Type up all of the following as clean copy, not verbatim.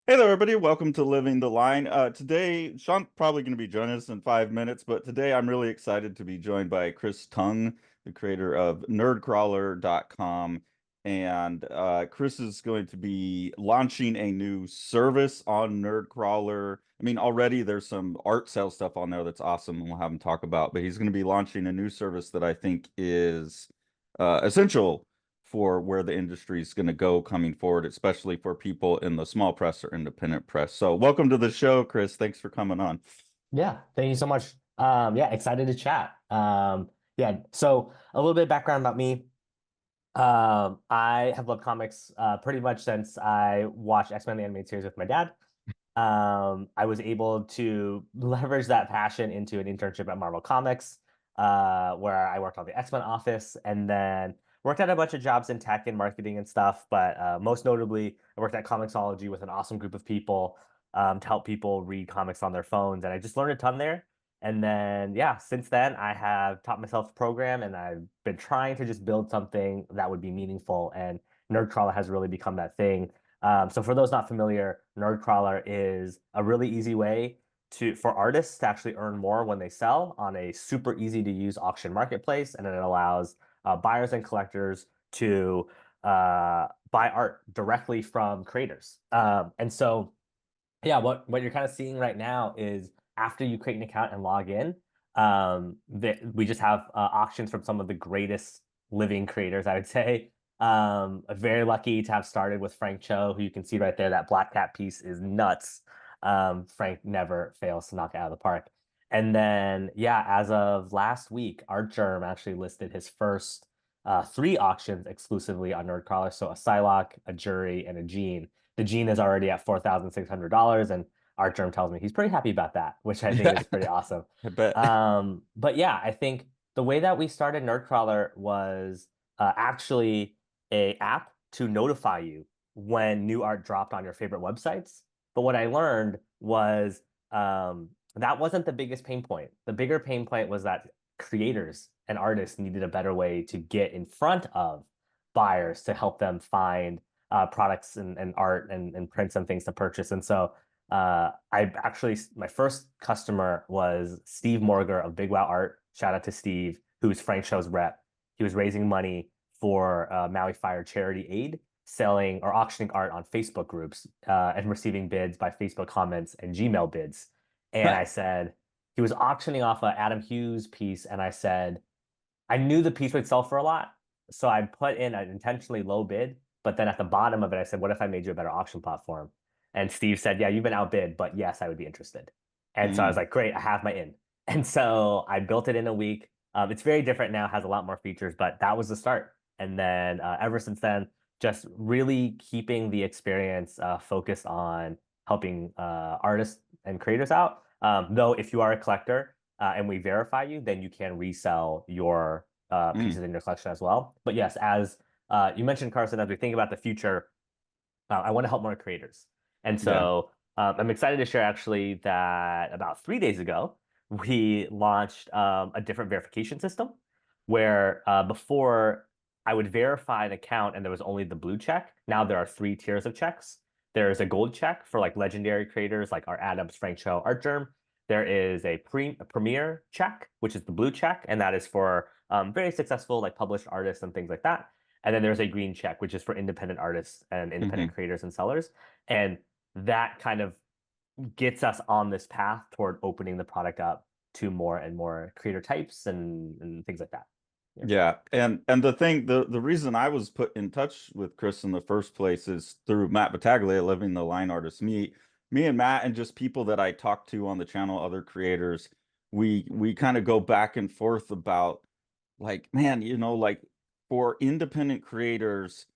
Hey there, everybody. Welcome to Living the Line. Today, Sean's probably going to be joining us in 5 minutes, but today I'm really excited to be joined by Chris Tung, the creator of nerdcrawler.com. And Chris is going to be launching a new service on Nerdcrawler. I mean, already there's some art sale stuff on there that's awesome, and we'll have him talk about, but he's going to be launching a new service that I think is essential for where the industry is going to go coming forward, especially for people in the small press or independent press. So, welcome to the show, Chris. Thanks for coming on. Yeah, thank you so much. Yeah, excited to chat. Yeah, so a little bit of background about me. I have loved comics pretty much since I watched X-Men the animated series with my dad. I was able to leverage that passion into an internship at Marvel Comics, where I worked on the X-Men office and then worked at a bunch of jobs in tech and marketing and stuff. But most notably, I worked at Comixology with an awesome group of people to help people read comics on their phones. And I just learned a ton there. And then, yeah, since then, I have taught myself to program and I've been trying to just build something that would be meaningful. And Nerdcrawler has really become that thing. So for those not familiar, Nerdcrawler is a really easy way for artists to actually earn more when they sell on a super easy to use auction marketplace, and it allows buyers and collectors to buy art directly from creators. Yeah, what you're kind of seeing right now is after you create an account and log in, we just have auctions from some of the greatest living creators, I would say. Very lucky to have started with Frank Cho, who you can see right there. That Black Cat piece is nuts. Frank never fails to knock it out of the park. And then, yeah, as of last week, Art Germ actually listed his first three auctions exclusively on Nerdcrawler. So a Psylocke, a Jury, and a Gene. The Gene is already at $4,600, and Art Germ tells me he's pretty happy about that, which I think Yeah, is pretty awesome. I bet. But yeah, I think the way that we started Nerdcrawler was actually a app to notify you when new art dropped on your favorite websites. But what I learned was that wasn't the biggest pain point. The bigger pain point was that creators and artists needed a better way to get in front of buyers to help them find products and art and prints and things to purchase. And so I actually, my first customer was Steve Morger of Big Wow Art. Shout out to Steve, who's Frank Show's rep. He was raising money for Maui Fire charity aid, selling or auctioning art on Facebook groups and receiving bids by Facebook comments and Gmail bids. And I said, he was auctioning off a Adam Hughes piece. And I said, I knew the piece would sell for a lot. So I put in an intentionally low bid. But then at the bottom of it, I said, what if I made you a better auction platform? And Steve said, yeah, you've been outbid, but yes, I would be interested. And so I was Mm, like, great, I have my in. And so I built it in a week. It's very different now, has a lot more features, but that was the start. And then ever since then, just really keeping the experience focused on helping artists and creators out. Though, if you are a collector and we verify you, then you can resell your mm, pieces in your collection as well. But yes, as you mentioned, Carson, as we think about the future, I want to help more creators. And yeah. so I'm excited to share actually that about 3 days ago, we launched a different verification system where before I would verify an account and there was only the blue check. Now there are three tiers of checks. There's a gold check for like legendary creators like our Adams, Frank Cho, Art Germ. There is a premier check, which is the blue check, and that is for very successful like published artists and things like that. And then there's a green check, which is for independent artists and independent Hmm. creators and sellers. And that kind of gets us on this path toward opening the product up to more and more creator types and things like that. Yeah. Yeah, and the reason I was put in touch with Chris in the first place is through Matt Battaglia, Living the Line Artist. Me and Matt and just people that I talk to on the channel, other creators, we kind of go back and forth about like, man, like for independent creators,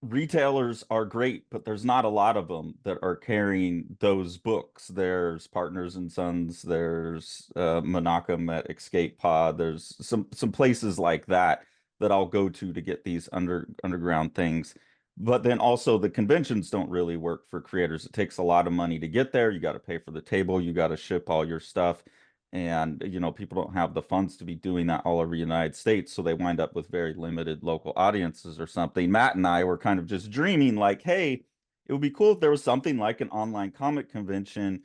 retailers are great, but there's not a lot of them that are carrying those books. There's Partners and Sons, there's Menachem at Escape Pod, there's some places like that that I'll go to get these underground things. But then also the conventions don't really work for creators. It takes a lot of money to get there. You got to pay for the table, you got to ship all your stuff. And, people don't have the funds to be doing that all over the United States. So they wind up with very limited local audiences or something. Matt and I were kind of just dreaming like, hey, it would be cool if there was something like an online comic convention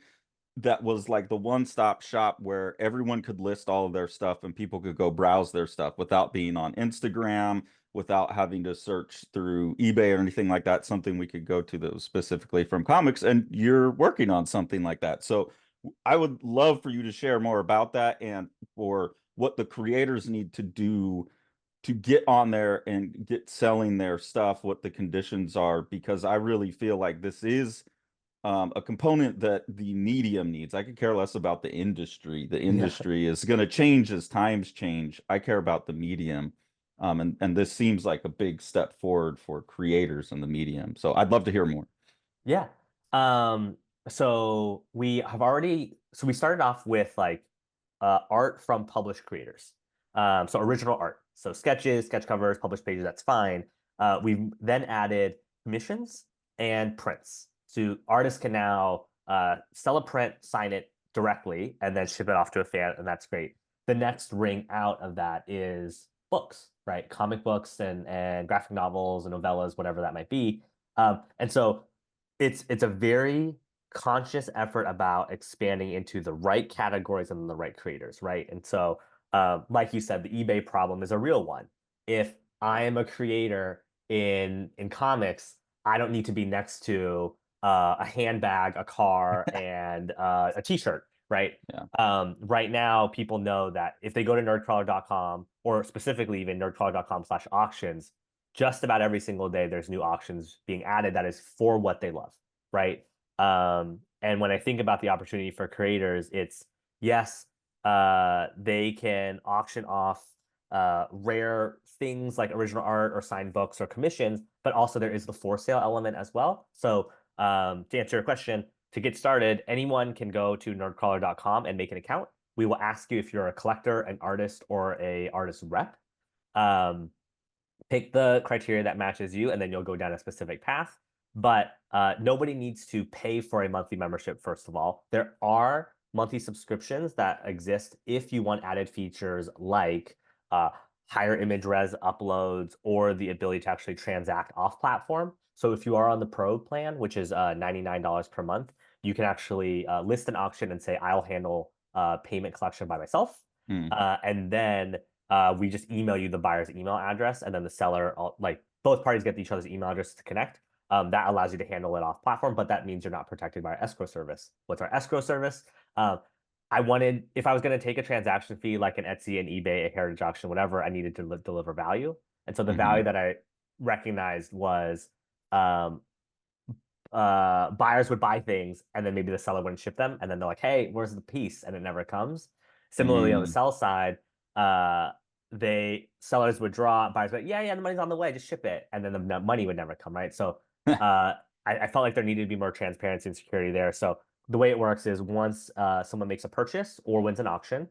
that was like the one-stop shop where everyone could list all of their stuff and people could go browse their stuff without being on Instagram, without having to search through eBay or anything like that. Something we could go to that was specifically from comics, and you're working on something like that. So I would love for you to share more about that and for what the creators need to do to get on there and get selling their stuff, what the conditions are, because I really feel like this is a component that the medium needs. I could care less about the industry. The Yeah. industry is going to change as times change. I care about the medium. And this seems like a big step forward for creators in the medium. So I'd love to hear more. Yeah. Um, so we started off with like art from published creators. So original art. So sketches, sketch covers, published pages, that's fine. We've then added commissions and prints. So artists can now sell a print, sign it directly, and then ship it off to a fan, and that's great. The next ring out of that is books, right? Comic books and graphic novels and novellas, whatever that might be. And so it's a very conscious effort about expanding into the right categories and the right creators, right? And so, like you said, the eBay problem is a real one. If I am a creator in comics, I don't need to be next to a handbag, a car, and a T-shirt, right? Yeah. Right now, people know that if they go to nerdcrawler.com or specifically even nerdcrawler.com/auctions, just about every single day there's new auctions being added that is for what they love, right? And when I think about the opportunity for creators, it's yes, they can auction off rare things like original art or signed books or commissions, but also there is the for sale element as well. So to answer your question, to get started, anyone can go to nerdcrawler.com and make an account. We will ask you if you're a collector, an artist, or a artist rep. Um, Pick the criteria that matches you, and then you'll go down a specific path. But nobody needs to pay for a monthly membership, first of all. There are monthly subscriptions that exist if you want added features like higher image res uploads or the ability to actually transact off platform. So if you are on the Pro plan, which is $99 per month, you can actually list an auction and say, I'll handle payment collection by myself. Hmm. And then we just email you the buyer's email address, and then the seller, like both parties get each other's email address to connect. That allows you to handle it off platform, but that means you're not protected by our escrow service. What's our escrow service? If I was going to take a transaction fee like an Etsy, an eBay, a heritage auction, whatever, I needed to deliver value. And so the value Hmm. that I recognized was um, buyers would buy things and then maybe the seller wouldn't ship them. And then they're like, hey, where's the piece? And it never comes. Similarly, on the Hmm. sell side, sellers would draw, buyers would, yeah, the money's on the way, just ship it. And then the money would never come, right? So I felt like there needed to be more transparency and security there. So the way it works is once someone makes a purchase or wins an auction,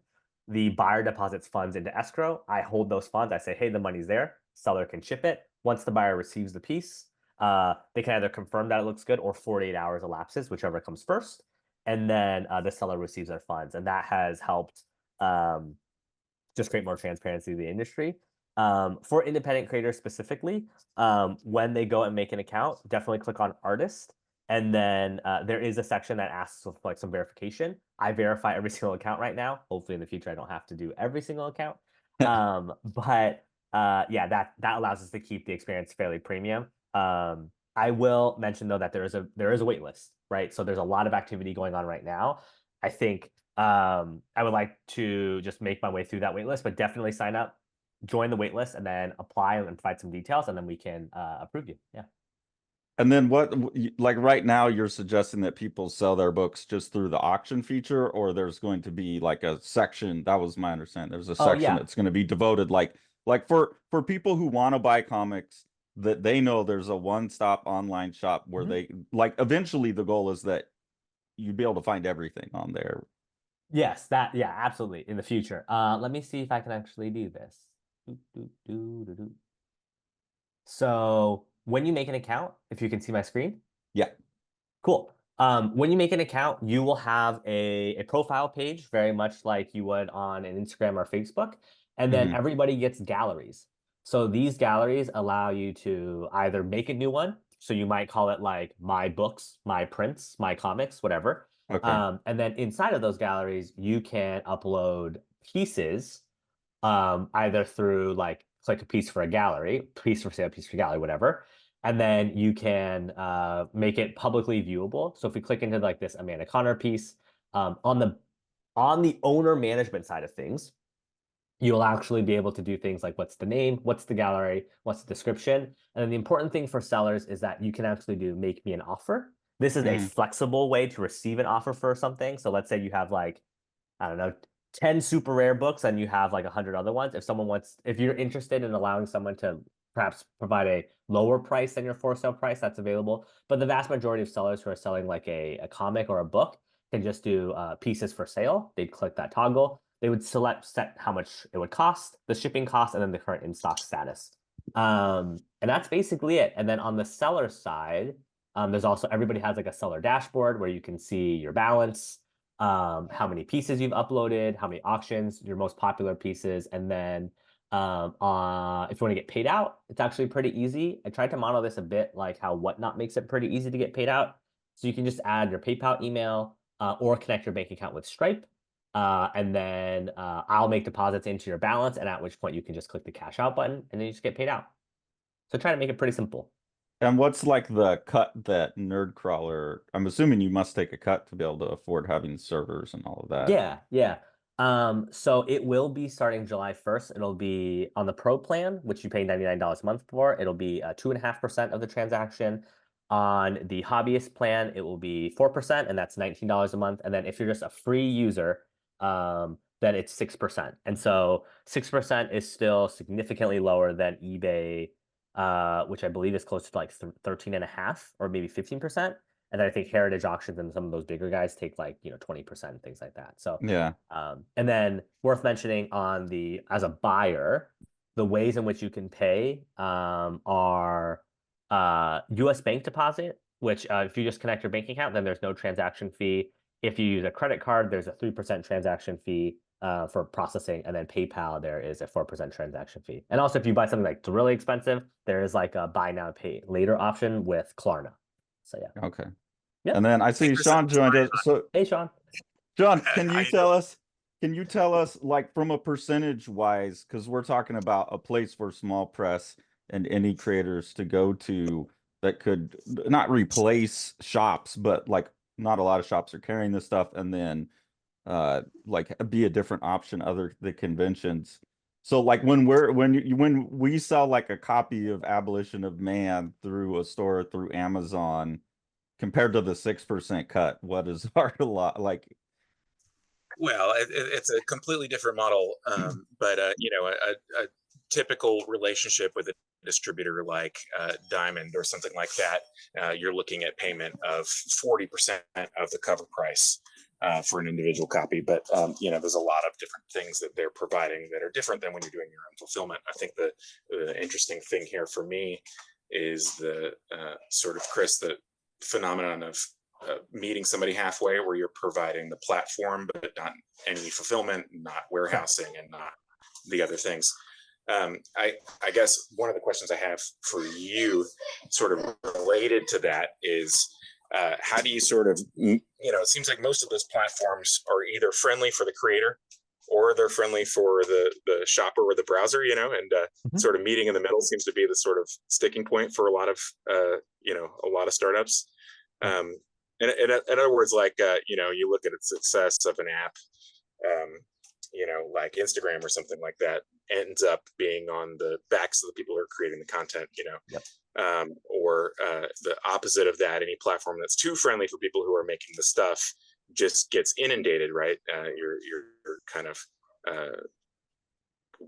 the buyer deposits funds into escrow. I hold those funds. I say, hey, the money's there. Seller can ship it. Once the buyer receives the piece, they can either confirm that it looks good or 48 hours elapses, whichever comes first. And then the seller receives their funds. And that has helped just create more transparency to the industry. For independent creators specifically, when they go and make an account, definitely click on artist. And then there is a section that asks for like some verification. I verify every single account right now. Hopefully in the future, I don't have to do every single account. But yeah, that allows us to keep the experience fairly premium. I will mention though that there is a wait list, right? So there's a lot of activity going on right now. I think I would like to just make my way through that wait list, but definitely sign up, join the wait list, and then apply and provide some details, and then we can approve you. Yeah. And then like right now, you're suggesting that people sell their books just through the auction feature, or there's going to be like a section. That was my understanding. There's a Oh section yeah. that's going to be devoted, like for people who want to buy comics, that they know there's a one-stop online shop where Mhm. they like. Eventually, the goal is that you'd be able to find everything on there. Yes, yeah, absolutely. In the future. Let me see if I can actually do this. Do, do, do, do, do. So when you make an account, if you can see my screen, Yeah. cool. When you make an account, you will have a profile page, very much like you would on an Instagram or Facebook. And then Hmm. everybody gets galleries. So these galleries allow you to either make a new one So you might call it like my books, my prints, my comics, whatever. Okay. And then inside of those galleries, you can upload pieces, either through like click a piece for a gallery, piece for sale, piece for gallery, whatever. And then you can make it publicly viewable. So if we click into like this Amanda Connor piece, on the owner management side of things, you'll actually be able to do things like what's the name, what's the gallery, what's the description. And then the important thing for sellers is that you can actually do make me an offer. This is a Mm, flexible way to receive an offer for something. So let's say you have like, I don't know, 10 super rare books and you have like 100 other ones. If you're interested in allowing someone to perhaps provide a lower price than your for sale price, that's available. But the vast majority of sellers who are selling like a comic or a book can just do pieces for sale. They'd click that toggle. They would set how much it would cost, the shipping cost, and then the current in stock status. And that's basically it. And then on the seller side, there's also everybody has like a seller dashboard where you can see your balance, how many pieces you've uploaded, how many auctions, your most popular pieces, and then if you want to get paid out, it's actually pretty easy. I tried to model this a bit like how Whatnot makes it pretty easy to get paid out. So you can just add your PayPal email or connect your bank account with Stripe. And then I'll make deposits into your balance, and at which point you can just click the cash out button and then you just get paid out. So try to make it pretty simple. and what's like the cut that Nerdcrawler? I'm assuming you must take a cut to be able to afford having servers and all of that. Yeah, yeah. So it will be starting July 1st. It'll be on the Pro plan, which you pay $99 a month for. It'll be 2.5% of the transaction. On the hobbyist plan, it will be 4%, and that's $19 a month. And then if you're just a free user, then it's 6%. And so 6% is still significantly lower than eBay, which I believe is close to like 13 and a half or maybe 15%. And then I think Heritage Auctions and some of those bigger guys take like, 20%, things like that. So, Yeah. and then worth mentioning as a buyer, the ways in which you can pay are US bank deposit, which if you just connect your bank account, then there's no transaction fee. If you use a credit card, there's a 3% transaction fee for processing. And then PayPal, there is a 4% transaction fee. And also, if you buy something like really expensive, there is like a buy now, pay later option with Klarna. So yeah. Okay. Yep. And then I Hey, see Chris, Sean joined us. So Hey, Sean. John, how you doing? can you tell us like from a percentage wise, because we're talking about a place for small press and indie creators to go to that could not replace shops, but like not a lot of shops are carrying this stuff, and then like be a different option other the conventions. So like when we sell like a copy of Abolition of Man through a store through Amazon compared to the 6% cut, what is our lot like? Well, it's a completely different model, but a typical relationship with a distributor like Diamond or something like that, you're looking at payment of 40% of the cover price for an individual copy. But there's a lot of different things that they're providing that are different than when you're doing your own fulfillment. I think the interesting thing here for me is the sort of, Chris, the phenomenon of meeting somebody halfway where you're providing the platform but not any fulfillment, not warehousing, and not the other things. I guess one of the questions I have for you, sort of related to that, is how do you sort of, it seems like most of those platforms are either friendly for the creator or they're friendly for the shopper or the browser, and Mhm. sort of meeting in the middle seems to be the sort of sticking point for a lot of startups. Um, in other words, like you look at the success of an app, like Instagram or something like that, ends up being on the backs of the people who are creating the content, Yep. or the opposite of that. Any platform that's too friendly for people who are making the stuff just gets inundated, right? You're kind of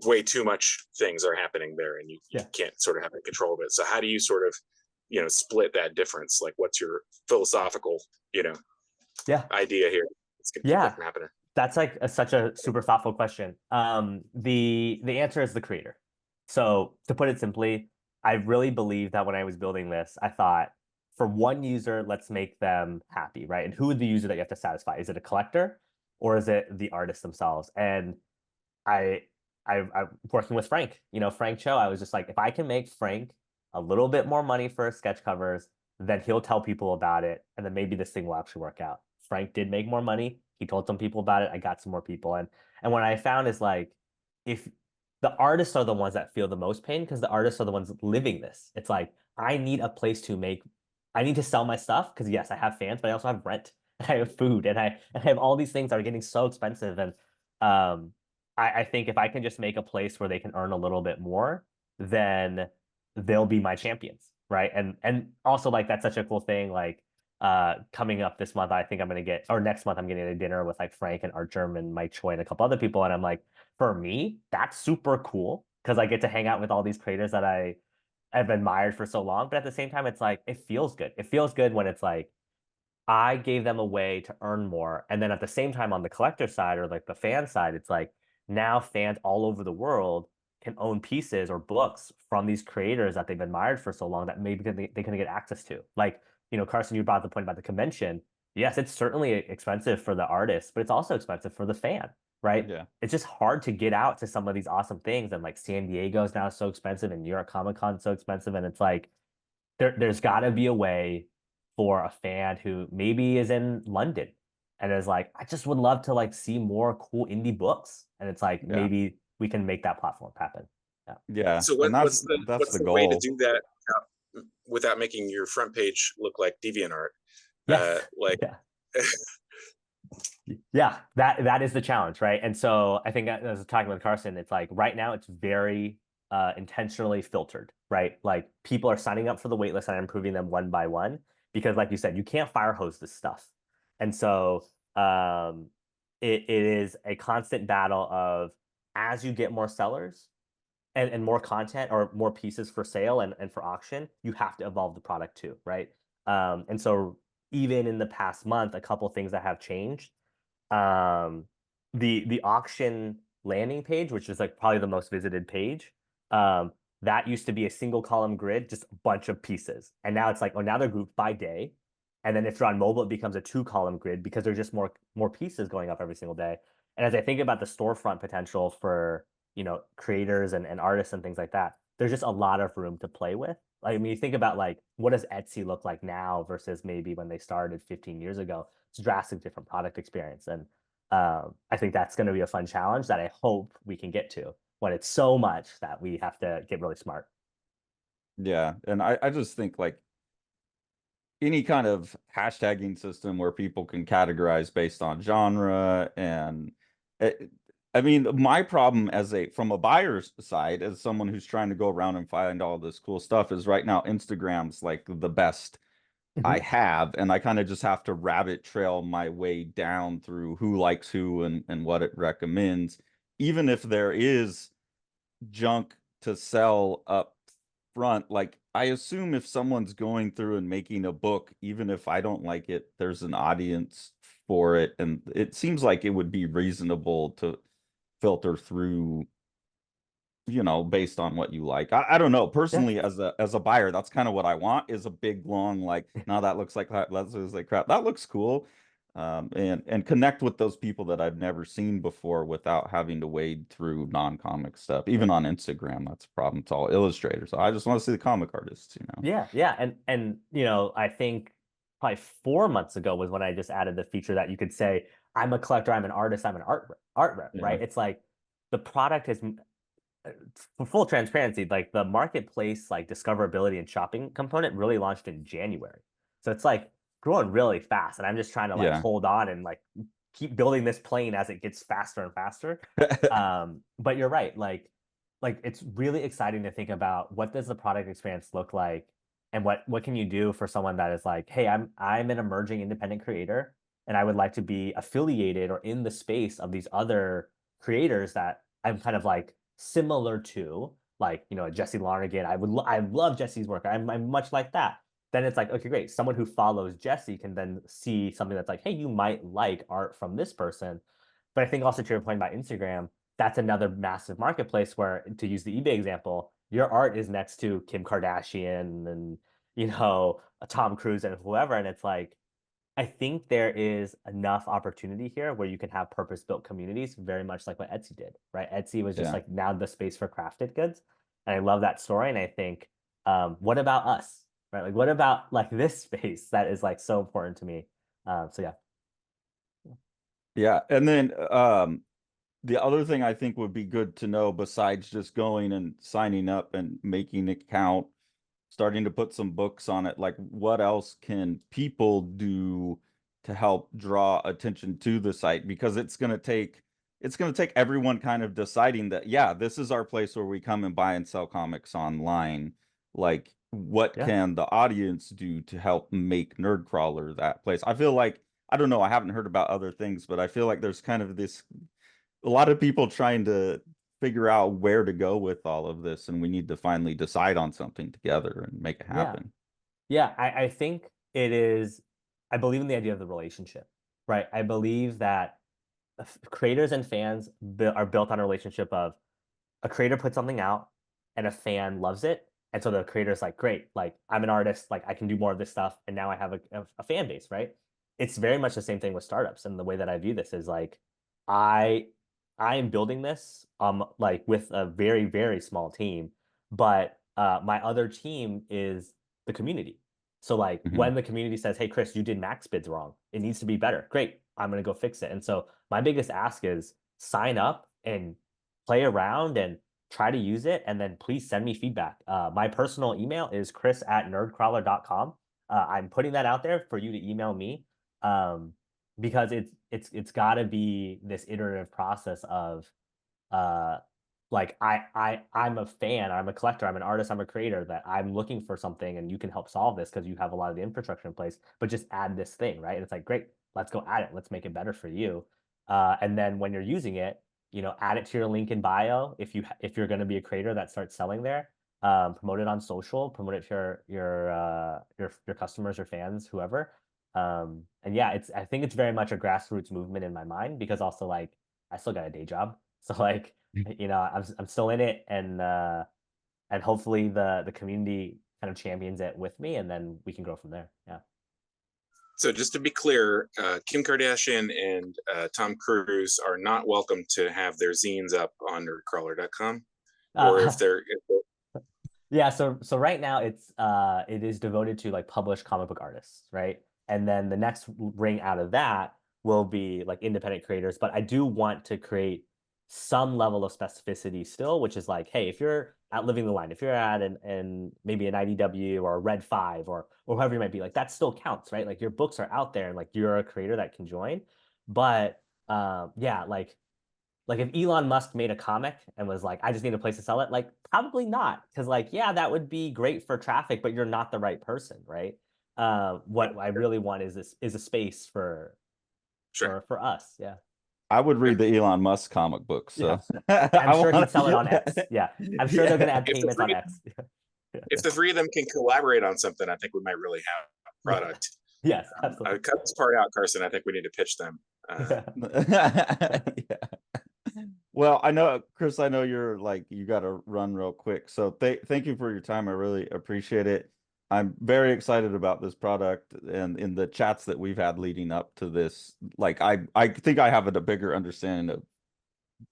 way too much things are happening there, and you Yeah. can't sort of have control of it. So how do you sort of split that difference? Like, what's your philosophical Yeah. idea here? It's gonna keep that Yeah. from happening. That's like such a super thoughtful question. The answer is the creator. So to put it simply, I really believe that when I was building this, I thought for one user, let's make them happy, right? And who is the user that you have to satisfy? Is it a collector or is it the artist themselves? And I I'm working with Frank, Frank Cho. I was just like, if I can make Frank a little bit more money for sketch covers, then he'll tell people about it, and then maybe this thing will actually work out. Frank did make more money. He told some people about it. I got some more people, and what I found is like, if the artists are the ones that feel the most pain, because the artists are the ones living this. It's like, I need a place to make, I need to sell my stuff because yes, I have fans, but I also have rent, and I have food, and I have all these things that are getting so expensive. And I think if I can just make a place where they can earn a little bit more, then they'll be my champions, right? And also like that's such a cool thing. Like coming up this month, I think I'm gonna get, or next month I'm getting a dinner with like Frank and Art Germ and Mike Choi and a couple other people, and I'm like, for me, that's super cool because I get to hang out with all these creators that I've admired for so long. But at the same time, it's like it feels good. It feels good when it's like I gave them a way to earn more. And then at the same time, on the collector side or like the fan side, it's like now fans all over the world can own pieces or books from these creators that they've admired for so long that maybe they can get access to. Like, Carson, you brought the point about the convention. Yes, it's certainly expensive for the artist, but it's also expensive for the fan, right? Yeah. It's just hard to get out to some of these awesome things. And like San Diego is now so expensive and New York Comic Con so expensive. And it's like, there's got to be a way for a fan who maybe is in London and is like, I just would love to like see more cool indie books. And it's like, Yeah. maybe we can make that platform happen. Yeah. Yeah. So And what's that's the way to goal. do that without making your front page look like DeviantArt? Yes. Like, yeah. Yeah, that is the challenge, right? And so I think as I was talking with Carson, it's like right now it's very intentionally filtered, right? Like people are signing up for the waitlist and I'm improving them one by one because, like you said, you can't fire hose this stuff. And so it is a constant battle of as you get more sellers and more content or more pieces for sale and for auction, you have to evolve the product too, right? And so even in the past month, a couple things that have changed um the auction landing page, which is like probably the most visited page, that used to be a single column grid, just a bunch of pieces, and now it's like, oh, now they're grouped by day, and then if you're on mobile it becomes a 2 column grid because there's just more pieces going up every single day. And as I think about the storefront potential for creators and artists and things like that, there's just a lot of room to play with. Like, I mean, you think about like what does Etsy look like now versus maybe when they started 15 years ago. It's a drastic different product experience. And I think that's going to be a fun challenge that I hope we can get to when it's so much that we have to get really smart. Yeah. And I just think like any kind of hashtagging system where people can categorize based on genre and I mean, my problem from a buyer's side, as someone who's trying to go around and find all this cool stuff, is right now Instagram's like the best I have, and I kind of just have to rabbit trail my way down through who likes who and what it recommends, even if there is junk to sell up front. Like, I assume if someone's going through and making a book, even if I don't like it, there's an audience for it, and it seems like it would be reasonable to filter through, based on what you like. I don't know. Yeah. Personally, as a buyer, that's kind of what I want, is a big long, like, now that looks like that looks like crap. That looks cool. And connect with those people that I've never seen before without having to wade through non-comic stuff. Even on Instagram, that's a problem. It's all illustrators. So I just want to see the comic artists. Yeah. And I think probably 4 months ago was when I just added the feature that you could say, I'm a collector, I'm an artist, I'm an art rep, Yeah. right? It's like the product is, for full transparency, like the marketplace, like discoverability and shopping component really launched in January. So it's like growing really fast. And I'm just trying to like Yeah. hold on and like keep building this plane as it gets faster and faster. But you're right. Like it's really exciting to think about what does the product experience look like and what can you do for someone that is like, hey, I'm an emerging independent creator and I would like to be affiliated or in the space of these other creators that I'm kind of like similar to, like, Jesse Larnagan. I love Jesse's work. I'm much like that. Then it's like, okay, great. Someone who follows Jesse can then see something that's like, hey, you might like art from this person. But I think also to your point about Instagram, that's another massive marketplace where, to use the eBay example, your art is next to Kim Kardashian and, Tom Cruise and whoever. And it's like, I think there is enough opportunity here where you can have purpose-built communities, very much like what Etsy did, right? Etsy was just Yeah. like now the space for crafted goods. And I love that story. And I think what about us, right? Like, what about like this space that is like so important to me? So yeah. Yeah. And then the other thing I think would be good to know, besides just going and signing up and making an account, starting to put some books on it, like what else can people do to help draw attention to the site? Because it's going to take everyone kind of deciding that, yeah, this is our place where we come and buy and sell comics online. Like, what Yeah. can the audience do to help make Nerdcrawler that place? I feel like, I don't know, I haven't heard about other things, but I feel like there's kind of this, a lot of people trying to figure out where to go with all of this, and we need to finally decide on something together and make it Yeah. happen. Yeah, I think it is, I believe in the idea of the relationship, right? I believe that creators and fans are built on a relationship of a creator puts something out and a fan loves it. And so the creator's like, great, like I'm an artist, like I can do more of this stuff. And now I have a fan base, right? It's very much the same thing with startups. And the way that I view this is like, I I am building this like with a very, very small team, but my other team is the community. So like Mhm. when the community says, hey Chris, you did max bids wrong. It needs to be better. Great. I'm gonna go fix it. And so my biggest ask is sign up and play around and try to use it, and then please send me feedback. My personal email is chris@nerdcrawler.com. I'm putting that out there for you to email me, because it's got to be this iterative process of uh, like I'm a fan, I'm a collector, I'm an artist, I'm a creator, that I'm looking for something, and you can help solve this because you have a lot of the infrastructure in place. But just add this thing, right? And it's like, great, let's go add it. Let's make it better for you. And then when you're using it, add it to your link in bio if you're going to be a creator that starts selling there. Promote it on social, promote it to your customers, your fans, whoever. And yeah, I think it's very much a grassroots movement in my mind, because also like I still got a day job, so like I'm still in it, and hopefully the community kind of champions it with me, and then we can grow from there. Yeah. So just to be clear, Kim Kardashian and Tom Cruise are not welcome to have their zines up on nerdcrawler.com, or Uh, if yeah. So right now it is devoted to like published comic book artists, right? And then the next ring out of that will be like independent creators. But I do want to create some level of specificity still, which is like, hey, if you're at Living the Line, if you're at and maybe an IDW or a Red 5 or whoever you might be, like that still counts, right? Like your books are out there and like you're a creator that can join. But yeah, like if Elon Musk made a comic and was like, I just need a place to sell it, like probably not. Because like, yeah, that would be great for traffic, but you're not the right person, right? What I really want is a space for sure. for us. Yeah. I would Yeah. read the Elon Musk comic book, Yeah. so Yeah, I'm I sure he'd want sell it on X. Yeah. I'm sure they're yeah. gonna add If the payments on three X. if the three of them can collaborate on something, I think we might really have a Yeah. product. Yes, absolutely. Cut this part out, Carson. I think we need to pitch them. Yeah. Well, I know, Chris, I know you're like, you got to run real quick. So thank you for your time. I really appreciate it. I'm very excited about this product, and in the chats that we've had leading up to this, like I think I have a bigger understanding of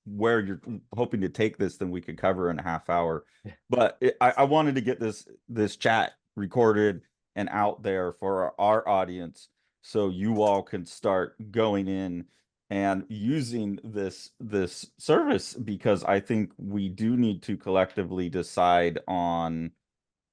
where you're hoping to take this than we could cover in a half hour. But I wanted to get this chat recorded and out there for our audience, so you all can start going in and using this service, because I think we do need to collectively decide on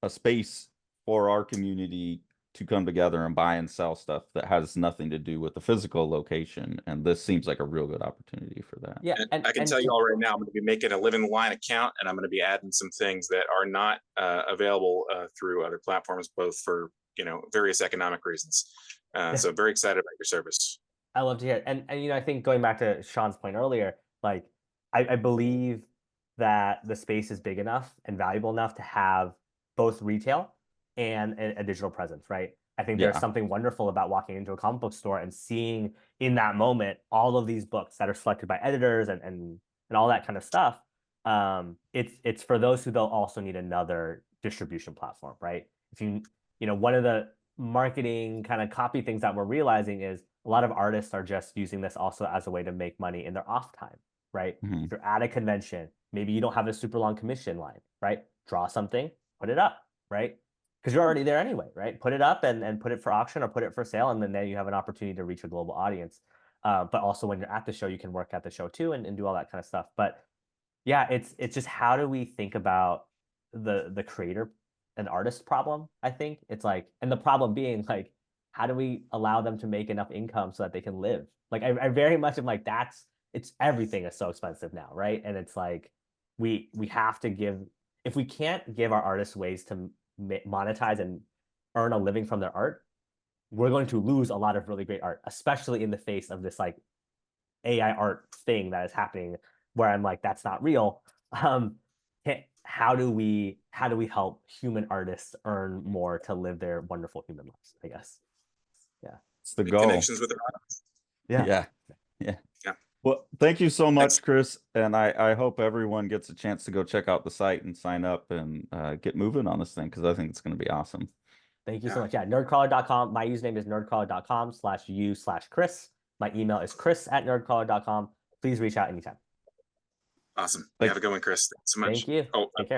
a space for our community to come together and buy and sell stuff that has nothing to do with the physical location. And this seems like a real good opportunity for that. Yeah, And and I can and tell you to, all right now, I'm going to be making a Living the Line account, and I'm going to be adding some things that are not available through other platforms, both for various economic reasons. So very excited about your service. I love to hear it. And I think going back to Sean's point earlier, like I believe that the space is big enough and valuable enough to have both retail and a digital presence, right? I think there's Yeah. something wonderful about walking into a comic book store and seeing in that moment all of these books that are selected by editors and all that kind of stuff. It's for those who they'll also need another distribution platform, right? If one of the marketing kind of copy things that we're realizing is a lot of artists are just using this also as a way to make money in their off time, right? Mhm. If you're at a convention, maybe you don't have a super long commission line, right? Draw something, put it up. right? Because you're already there anyway, right? Put it up and put it for auction or put it for sale, and then you have an opportunity to reach a global audience. But also when you're at the show, you can work at the show too and do all that kind of stuff. But yeah, it's just how do we think about the creator and artist problem? I think it's like, and the problem being like, how do we allow them to make enough income so that they can live? Like I very much am like, it's everything is so expensive now, right? And it's like we have to give, if we can't give our artists ways to monetize and earn a living from their art, we're going to lose a lot of really great art, especially in the face of this like AI art thing that is happening where I'm like, that's not real. How do we help human artists earn more to live their wonderful human lives? I guess. Yeah. It's the Make goal. connections with their audience. Yeah. Yeah. Well, thank you so much, Chris. And I hope everyone gets a chance to go check out the site and sign up and get moving on this thing, because I think it's going to be awesome. Thank you so much. Yeah, nerdcrawler.com. My username is nerdcrawler.com/u/Chris. My email is chris@nerdcrawler.com. Please reach out anytime. Awesome. Have a good one, Chris. Thanks so much. Thank you. Oh, take care.